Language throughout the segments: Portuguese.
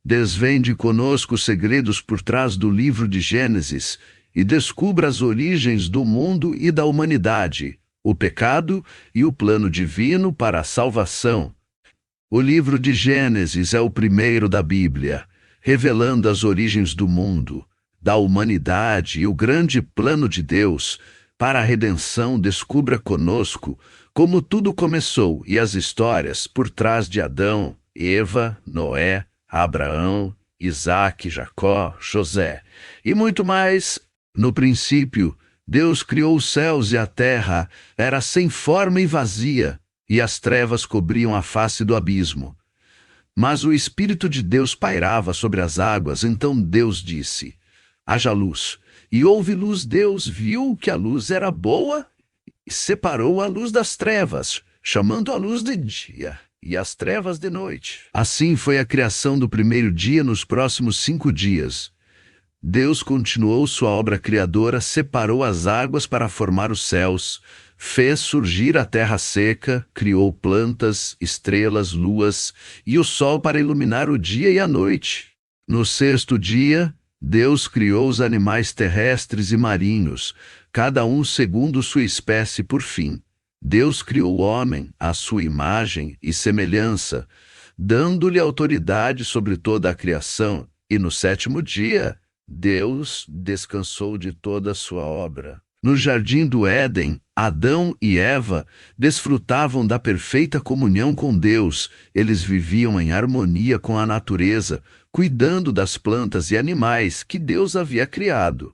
desvende conosco os segredos por trás do livro de Gênesis e descubra as origens do mundo e da humanidade, o pecado e o plano divino para a salvação. O livro de Gênesis é o primeiro da Bíblia, revelando as origens do mundo, da humanidade e o grande plano de Deus para a redenção. Descubra conosco como tudo começou e as histórias por trás de Adão, Eva, Noé, Abraão, Isaque, Jacó, José e muito mais. No princípio, Deus criou os céus e a terra era sem forma e vazia, e as trevas cobriam a face do abismo. Mas o Espírito de Deus pairava sobre as águas. Então Deus disse: haja luz. E houve luz. Deus viu que a luz era boa e separou a luz das trevas, chamando a luz de dia e as trevas de noite. Assim foi a criação do primeiro dia. Nos próximos 5 dias, Deus continuou sua obra criadora, separou as águas para formar os céus, fez surgir a terra seca, criou plantas, estrelas, luas e o sol para iluminar o dia e a noite. No 6º dia, Deus criou os animais terrestres e marinhos, cada um segundo sua espécie. Por fim, Deus criou o homem à sua imagem e semelhança, dando-lhe autoridade sobre toda a criação, e no 7º dia, Deus descansou de toda a sua obra. No jardim do Éden, Adão e Eva desfrutavam da perfeita comunhão com Deus. Eles viviam em harmonia com a natureza, cuidando das plantas e animais que Deus havia criado.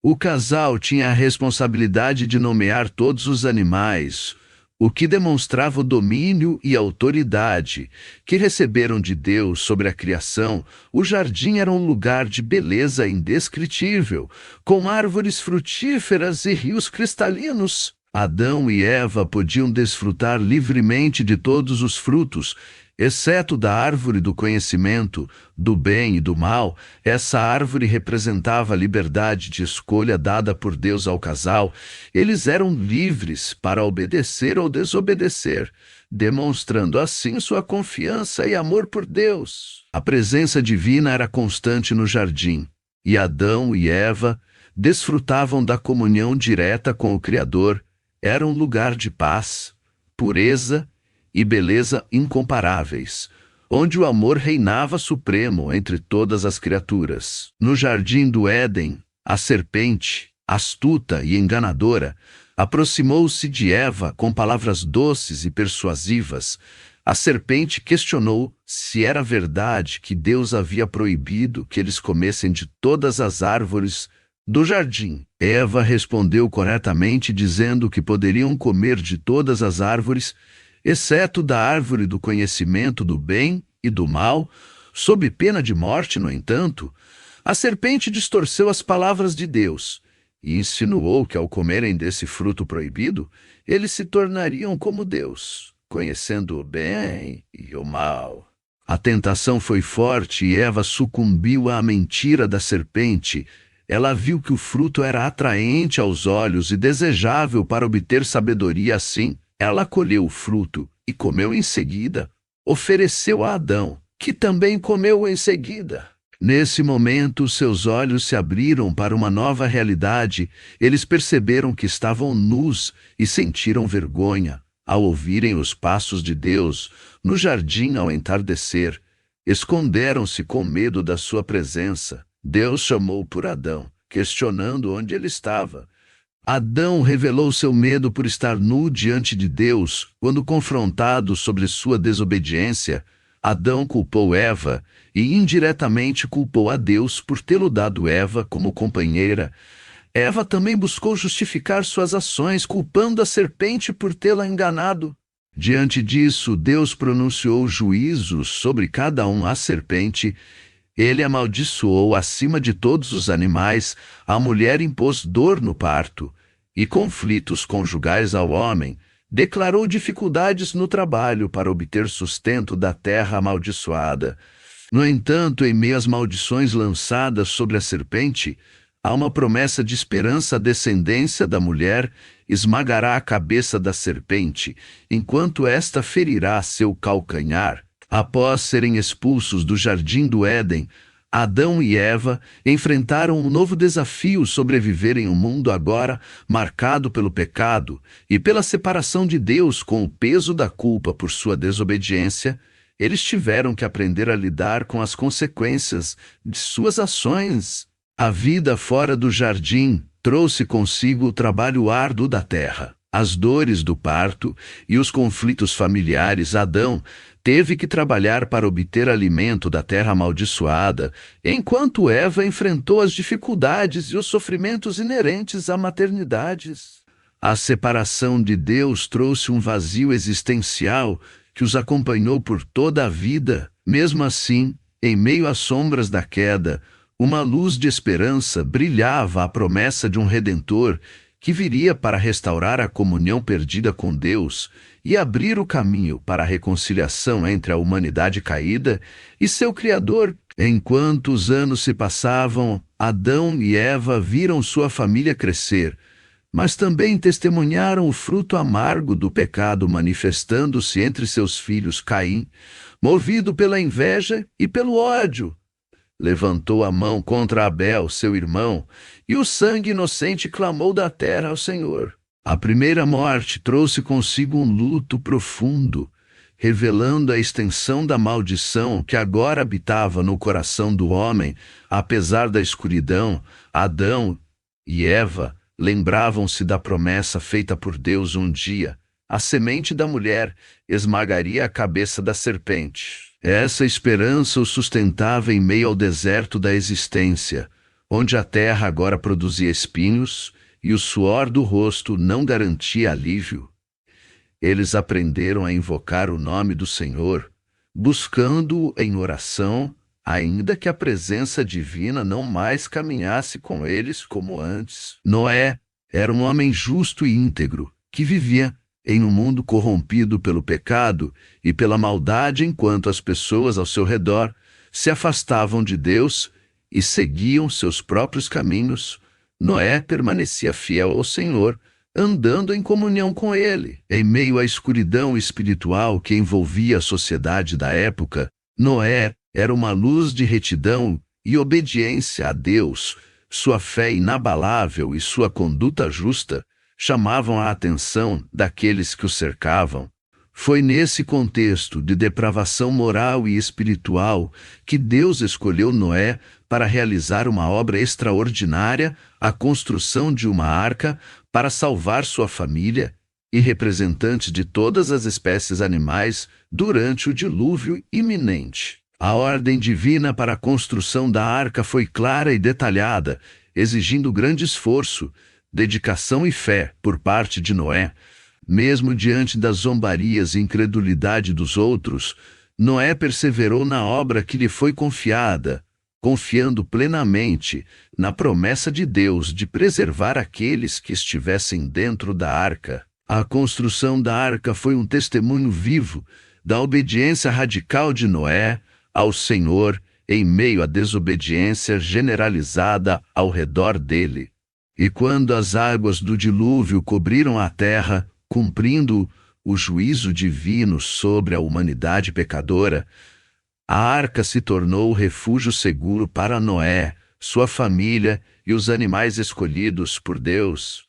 O casal tinha a responsabilidade de nomear todos os animais, o que demonstrava o domínio e autoridade que receberam de Deus sobre a criação. O jardim era um lugar de beleza indescritível, com árvores frutíferas e rios cristalinos. Adão e Eva podiam desfrutar livremente de todos os frutos, exceto da árvore do conhecimento do bem e do mal. Essa árvore representava a liberdade de escolha dada por Deus ao casal. Eles eram livres para obedecer ou desobedecer, demonstrando assim sua confiança e amor por Deus. A presença divina era constante no jardim, e Adão e Eva desfrutavam da comunhão direta com o Criador. Era um lugar de paz, pureza e beleza incomparáveis, onde o amor reinava supremo entre todas as criaturas. No jardim do Éden, a serpente, astuta e enganadora, aproximou-se de Eva com palavras doces e persuasivas. A serpente questionou se era verdade que Deus havia proibido que eles comessem de todas as árvores do jardim. Eva respondeu corretamente, dizendo que poderiam comer de todas as árvores, exceto da árvore do conhecimento do bem e do mal, sob pena de morte. No entanto, a serpente distorceu as palavras de Deus e insinuou que, ao comerem desse fruto proibido, eles se tornariam como Deus, conhecendo o bem e o mal. A tentação foi forte e Eva sucumbiu à mentira da serpente. Ela viu que o fruto era atraente aos olhos e desejável para obter sabedoria. Assim, ela colheu o fruto e comeu em seguida. Ofereceu a Adão, que também comeu em seguida. Nesse momento, seus olhos se abriram para uma nova realidade. Eles perceberam que estavam nus e sentiram vergonha ao ouvirem os passos de Deus no jardim ao entardecer. Esconderam-se com medo da sua presença. Deus chamou por Adão, questionando onde ele estava. Adão revelou seu medo por estar nu diante de Deus. Quando confrontado sobre sua desobediência, Adão culpou Eva e indiretamente culpou a Deus por tê-lo dado Eva como companheira. Eva também buscou justificar suas ações, culpando a serpente por tê-la enganado. Diante disso, Deus pronunciou juízo sobre cada um. A serpente ele amaldiçoou acima de todos os animais. A mulher impôs dor no parto e conflitos conjugais ao homem. Declarou dificuldades no trabalho para obter sustento da terra amaldiçoada. No entanto, em meio às maldições lançadas sobre a serpente, há uma promessa de esperança. A descendência da mulher esmagará a cabeça da serpente, enquanto esta ferirá seu calcanhar. Após serem expulsos do jardim do Éden, Adão e Eva enfrentaram um novo desafio: sobreviver em um mundo agora marcado pelo pecado e pela separação de Deus. Com o peso da culpa por sua desobediência, eles tiveram que aprender a lidar com as consequências de suas ações. A vida fora do jardim trouxe consigo o trabalho árduo da terra, as dores do parto e os conflitos familiares. Adão teve que trabalhar para obter alimento da terra amaldiçoada, enquanto Eva enfrentou as dificuldades e os sofrimentos inerentes à maternidade. A separação de Deus trouxe um vazio existencial que os acompanhou por toda a vida. Mesmo assim, em meio às sombras da queda, uma luz de esperança brilhava: a promessa de um Redentor que viria para restaurar a comunhão perdida com Deus e abrir o caminho para a reconciliação entre a humanidade caída e seu Criador. Enquanto os anos se passavam, Adão e Eva viram sua família crescer, mas também testemunharam o fruto amargo do pecado manifestando-se entre seus filhos. Caim, movido pela inveja e pelo ódio, levantou a mão contra Abel, seu irmão, e o sangue inocente clamou da terra ao Senhor. A primeira morte trouxe consigo um luto profundo, revelando a extensão da maldição que agora habitava no coração do homem. Apesar da escuridão, Adão e Eva lembravam-se da promessa feita por Deus: um dia a semente da mulher esmagaria a cabeça da serpente. Essa esperança o sustentava em meio ao deserto da existência, onde a terra agora produzia espinhos e o suor do rosto não garantia alívio. Eles aprenderam a invocar o nome do Senhor, buscando-o em oração, ainda que a presença divina não mais caminhasse com eles como antes. Noé era um homem justo e íntegro, que vivia em um mundo corrompido pelo pecado e pela maldade. Enquanto as pessoas ao seu redor se afastavam de Deus e seguiam seus próprios caminhos, Noé permanecia fiel ao Senhor, andando em comunhão com Ele. Em meio à escuridão espiritual que envolvia a sociedade da época, Noé era uma luz de retidão e obediência a Deus. Sua fé inabalável e sua conduta justa chamavam a atenção daqueles que o cercavam. Foi nesse contexto de depravação moral e espiritual que Deus escolheu Noé para realizar uma obra extraordinária: a construção de uma arca para salvar sua família e representantes de todas as espécies animais durante o dilúvio iminente. A ordem divina para a construção da arca foi clara e detalhada, exigindo grande esforço, dedicação e fé por parte de Noé. Mesmo diante das zombarias e incredulidade dos outros, Noé perseverou na obra que lhe foi confiada, confiando plenamente na promessa de Deus de preservar aqueles que estivessem dentro da arca. A construção da arca foi um testemunho vivo da obediência radical de Noé ao Senhor em meio à desobediência generalizada ao redor dele. E quando as águas do dilúvio cobriram a terra, cumprindo o juízo divino sobre a humanidade pecadora, a arca se tornou o refúgio seguro para Noé, sua família e os animais escolhidos por Deus.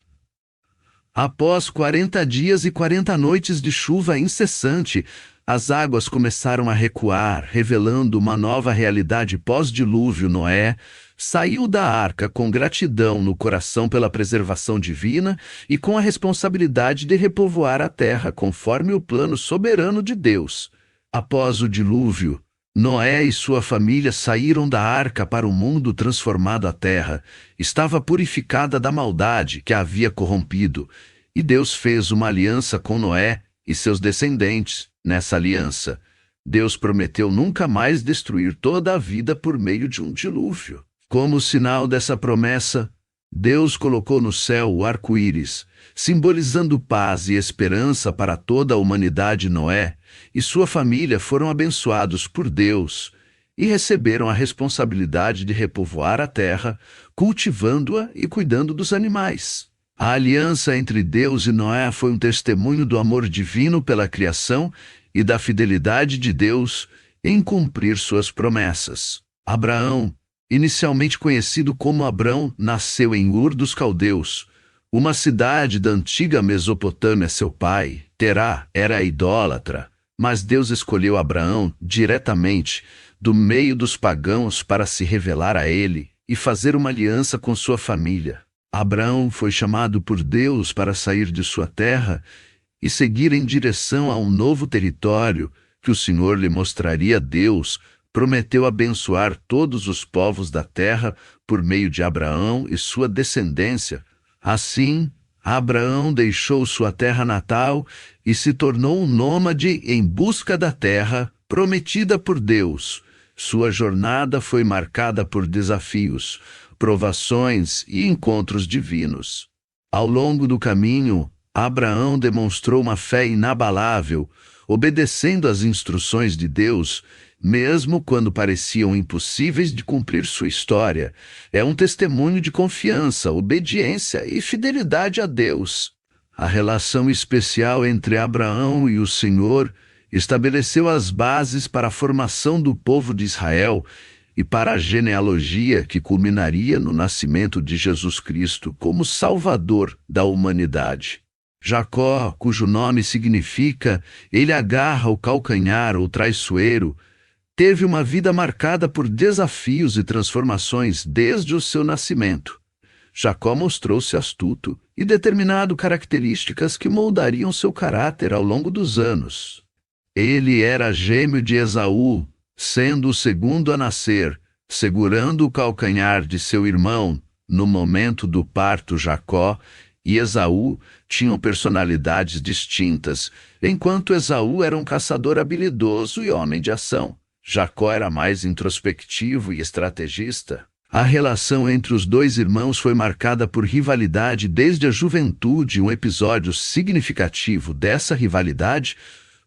Após 40 dias e 40 noites de chuva incessante, as águas começaram a recuar, revelando uma nova realidade pós-dilúvio. Noé saiu da arca com gratidão no coração pela preservação divina e com a responsabilidade de repovoar a terra conforme o plano soberano de Deus. Após o dilúvio, Noé e sua família saíram da arca para o mundo transformado. A terra estava purificada da maldade que a havia corrompido, e Deus fez uma aliança com Noé e seus descendentes. Nessa aliança, Deus prometeu nunca mais destruir toda a vida por meio de um dilúvio. Como sinal dessa promessa, Deus colocou no céu o arco-íris, simbolizando paz e esperança para toda a humanidade. Noé e sua família foram abençoados por Deus e receberam a responsabilidade de repovoar a terra, cultivando-a e cuidando dos animais. A aliança entre Deus e Noé foi um testemunho do amor divino pela criação e da fidelidade de Deus em cumprir suas promessas. Abraão, inicialmente conhecido como Abrão, nasceu em Ur dos Caldeus, uma cidade da antiga Mesopotâmia. Seu pai, Terá, era idólatra, mas Deus escolheu Abraão diretamente do meio dos pagãos para se revelar a ele e fazer uma aliança com sua família. Abraão foi chamado por Deus para sair de sua terra e seguir em direção a um novo território que o Senhor lhe mostraria. Deus prometeu abençoar todos os povos da terra por meio de Abraão e sua descendência. Assim, Abraão deixou sua terra natal e se tornou um nômade em busca da terra prometida por Deus. Sua jornada foi marcada por desafios, provações e encontros divinos. Ao longo do caminho, Abraão demonstrou uma fé inabalável, obedecendo às instruções de Deus, mesmo quando pareciam impossíveis de cumprir. Sua história é um testemunho de confiança, obediência e fidelidade a Deus. A relação especial entre Abraão e o Senhor estabeleceu as bases para a formação do povo de Israel e para a genealogia que culminaria no nascimento de Jesus Cristo como Salvador da humanidade. Jacó, cujo nome significa "ele agarra o calcanhar" ou traiçoeiro, teve uma vida marcada por desafios e transformações desde o seu nascimento. Jacó mostrou-se astuto e determinado, características que moldariam seu caráter ao longo dos anos. Ele era gêmeo de Esaú, sendo o segundo a nascer, segurando o calcanhar de seu irmão. No momento do parto, Jacó e Esaú tinham personalidades distintas. Enquanto Esaú era um caçador habilidoso e homem de ação, Jacó era mais introspectivo e estrategista. A relação entre os dois irmãos foi marcada por rivalidade desde a juventude. Um episódio significativo dessa rivalidade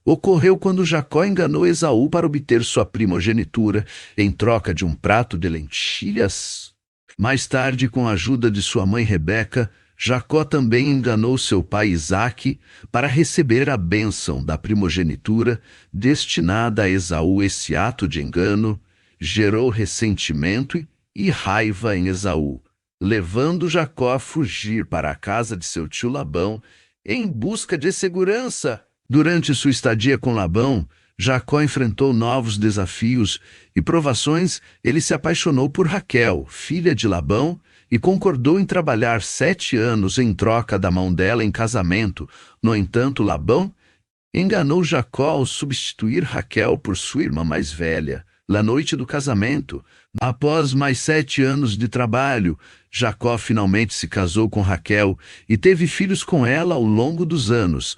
ocorreu quando Jacó enganou Esaú para obter sua primogenitura em troca de um prato de lentilhas. Mais tarde, com a ajuda de sua mãe Rebeca, Jacó também enganou seu pai Isaque para receber a bênção da primogenitura destinada a Esaú. Esse ato de engano gerou ressentimento e raiva em Esaú, levando Jacó a fugir para a casa de seu tio Labão em busca de segurança. Durante sua estadia com Labão, Jacó enfrentou novos desafios e provações. Ele se apaixonou por Raquel, filha de Labão, e concordou em trabalhar 7 anos em troca da mão dela em casamento. No entanto, Labão enganou Jacó ao substituir Raquel por sua irmã mais velha. Na noite do casamento, após mais 7 anos de trabalho, Jacó finalmente se casou com Raquel e teve filhos com ela ao longo dos anos.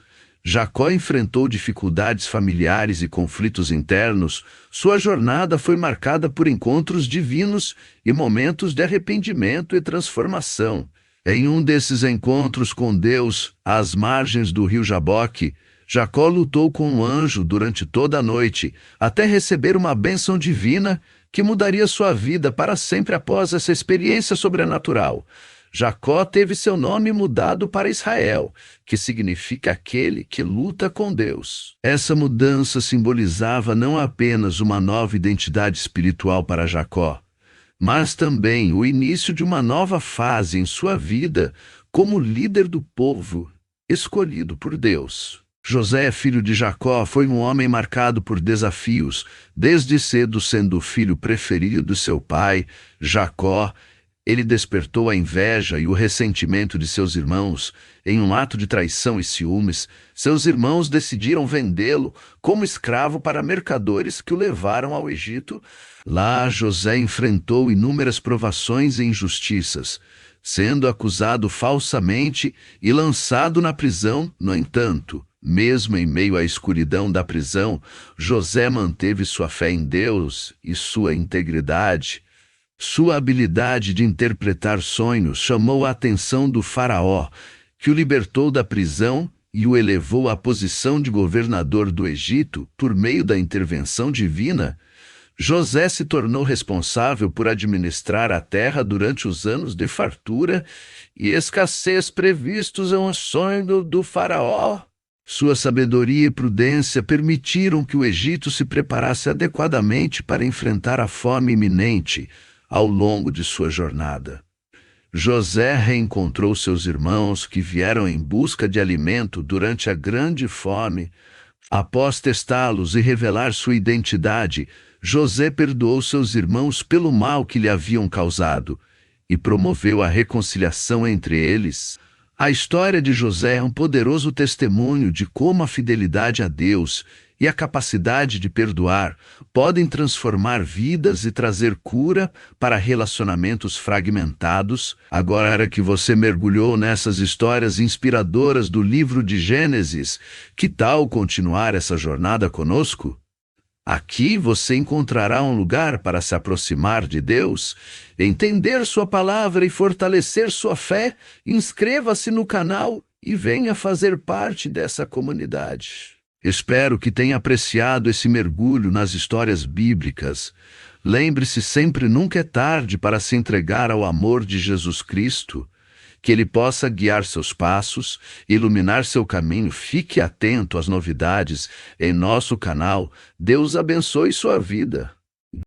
Jacó enfrentou dificuldades familiares e conflitos internos. Sua jornada foi marcada por encontros divinos e momentos de arrependimento e transformação. Em um desses encontros com Deus, às margens do rio Jaboque, Jacó lutou com um anjo durante toda a noite, até receber uma bênção divina que mudaria sua vida para sempre. Após essa experiência sobrenatural, Jacó teve seu nome mudado para Israel, que significa aquele que luta com Deus. Essa mudança simbolizava não apenas uma nova identidade espiritual para Jacó, mas também o início de uma nova fase em sua vida como líder do povo escolhido por Deus. José, filho de Jacó, foi um homem marcado por desafios, desde cedo sendo o filho preferido de seu pai, Jacó. Ele despertou a inveja e o ressentimento de seus irmãos. Em um ato de traição e ciúmes, seus irmãos decidiram vendê-lo como escravo para mercadores que o levaram ao Egito. Lá, José enfrentou inúmeras provações e injustiças, sendo acusado falsamente e lançado na prisão. No entanto, mesmo em meio à escuridão da prisão, José manteve sua fé em Deus e sua integridade. Sua habilidade de interpretar sonhos chamou a atenção do faraó, que o libertou da prisão e o elevou à posição de governador do Egito por meio da intervenção divina. José se tornou responsável por administrar a terra durante os anos de fartura e escassez previstos em um sonho do faraó. Sua sabedoria e prudência permitiram que o Egito se preparasse adequadamente para enfrentar a fome iminente ao longo de sua jornada. José reencontrou seus irmãos que vieram em busca de alimento durante a grande fome. Após testá-los e revelar sua identidade, José perdoou seus irmãos pelo mal que lhe haviam causado e promoveu a reconciliação entre eles. A história de José é um poderoso testemunho de como a fidelidade a Deus e a capacidade de perdoar podem transformar vidas e trazer cura para relacionamentos fragmentados. Agora que você mergulhou nessas histórias inspiradoras do livro de Gênesis, que tal continuar essa jornada conosco? Aqui você encontrará um lugar para se aproximar de Deus, entender sua palavra e fortalecer sua fé. Inscreva-se no canal e venha fazer parte dessa comunidade. Espero que tenha apreciado esse mergulho nas histórias bíblicas. Lembre-se sempre, nunca é tarde para se entregar ao amor de Jesus Cristo. Que Ele possa guiar seus passos, iluminar seu caminho. Fique atento às novidades em nosso canal. Deus abençoe sua vida.